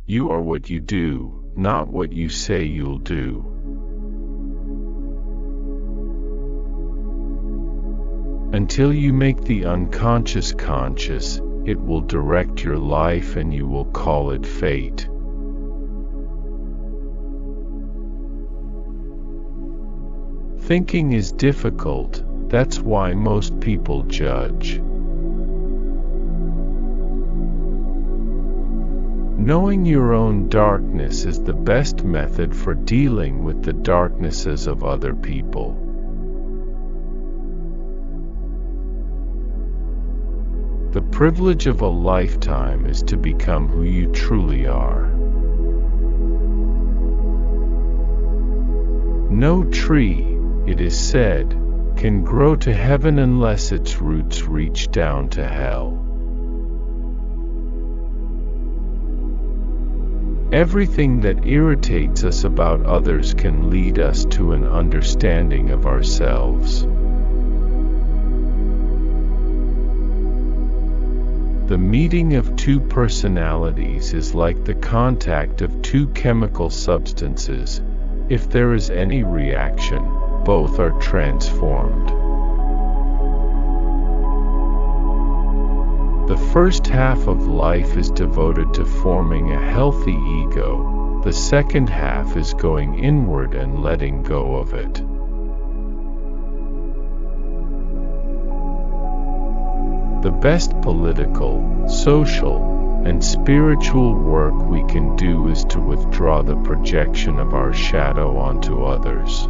You are what you do, not what you say you'll do. Until you make the unconscious conscious, it will direct your life and you will call it fate. Thinking is difficult, that's why most people judge. Knowing your own darkness is the best method for dealing with the darknesses of other people. The privilege of a lifetime is to become who you truly are. No tree, it is said, can grow to heaven unless its roots reach down to hell. Everything that irritates us about others can lead us to an understanding of ourselves. The meeting of two personalities is like the contact of two chemical substances. If there is any reaction, both are transformed. The first half of life is devoted to forming a healthy ego. The second half is going inward and letting go of it. The best political, social, and spiritual work we can do is to withdraw the projection of our shadow onto others.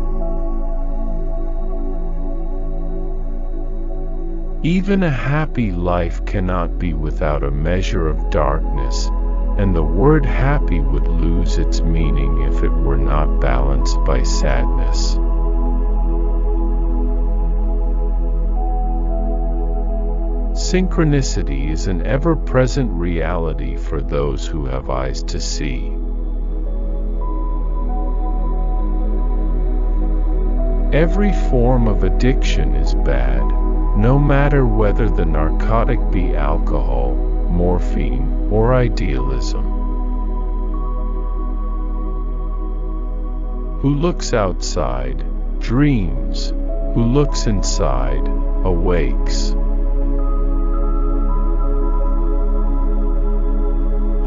Even a happy life cannot be without a measure of darkness, and the word happy would lose its meaning if it were not balanced by sadness. Synchronicity is an ever-present reality for those who have eyes to see. Every form of addiction is bad, no matter whether the narcotic be alcohol, morphine, or idealism. Who looks outside, dreams. Who looks inside, awakes.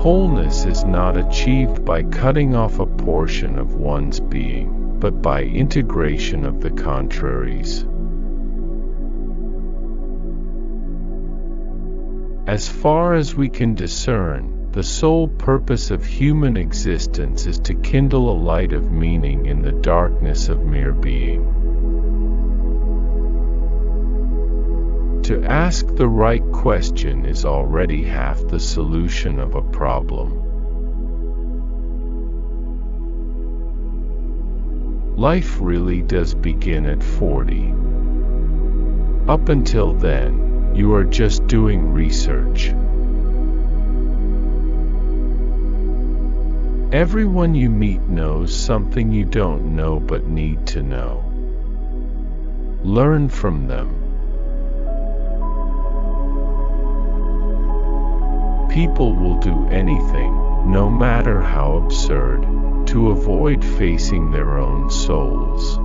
Wholeness is not achieved by cutting off a portion of one's being, but by integration of the contraries. As far as we can discern, the sole purpose of human existence is to kindle a light of meaning in the darkness of mere being. To ask the right question is already half the solution of a problem. Life really does begin at 40. Up until then, you are just doing research. Everyone you meet knows something you don't know but need to know. Learn from them. People will do anything, no matter how absurd, to avoid facing their own souls.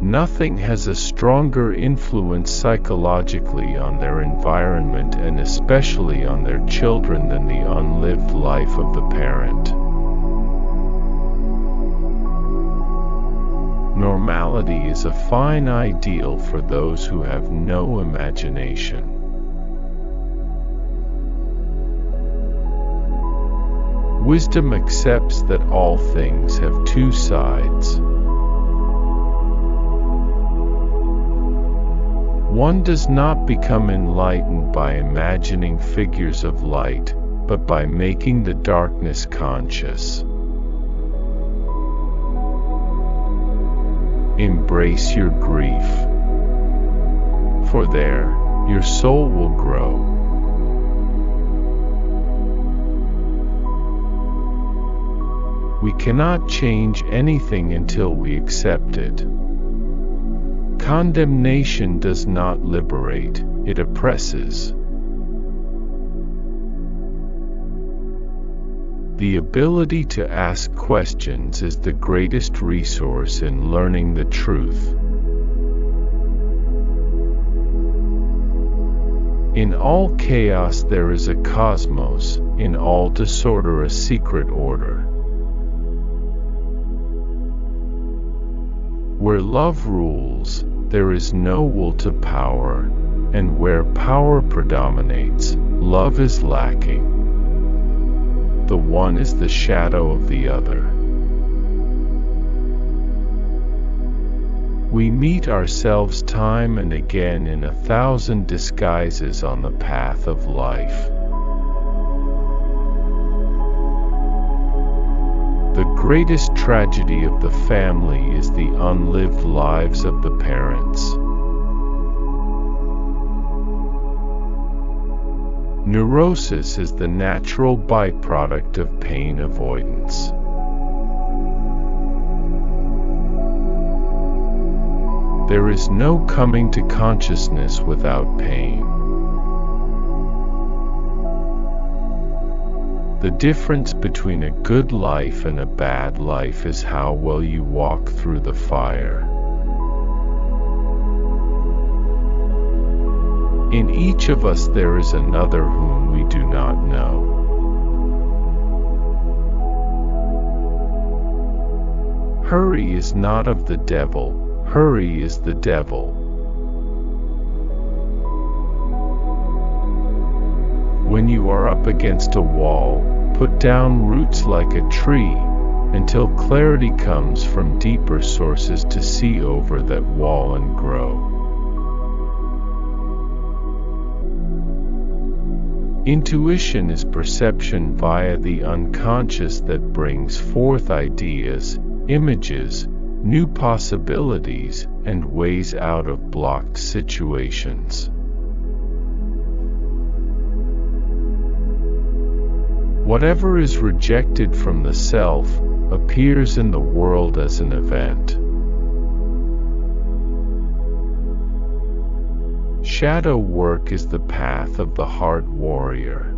Nothing has a stronger influence psychologically on their environment and especially on their children than the unlived life of the parent. Normality is a fine ideal for those who have no imagination. Wisdom accepts that all things have two sides. One does not become enlightened by imagining figures of light, but by making the darkness conscious. Embrace your grief, for there, your soul will grow. We cannot change anything until we accept it. Condemnation does not liberate, it oppresses. The ability to ask questions is the greatest resource in learning the truth. In all chaos there is a cosmos, in all disorder a secret order. Where love rules, there is no will to power, and where power predominates, love is lacking. The one is the shadow of the other. We meet ourselves time and again in 1,000 disguises on the path of life. The greatest tragedy of the family is the unlived lives of the parents. Neurosis is the natural byproduct of pain avoidance. There is no coming to consciousness without pain. The difference between a good life and a bad life is how well you walk through the fire. In each of us there is another whom we do not know. Hurry is not of the devil, hurry is the devil. When you are up against a wall, put down roots like a tree, until clarity comes from deeper sources to see over that wall and grow. Intuition is perception via the unconscious that brings forth ideas, images, new possibilities, and ways out of blocked situations. Whatever is rejected from the self appears in the world as an event. Shadow work is the path of the heart warrior.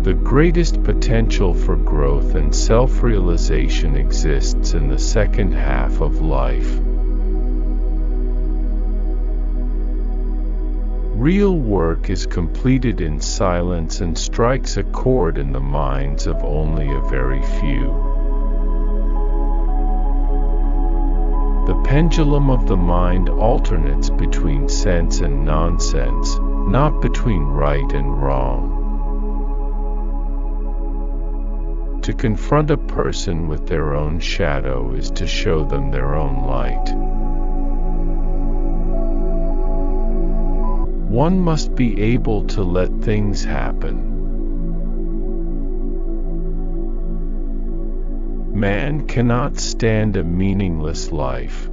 The greatest potential for growth and self-realization exists in the second half of life. Real work is completed in silence and strikes a chord in the minds of only a very few. The pendulum of the mind alternates between sense and nonsense, not between right and wrong. To confront a person with their own shadow is to show them their own light. One must be able to let things happen. Man cannot stand a meaningless life.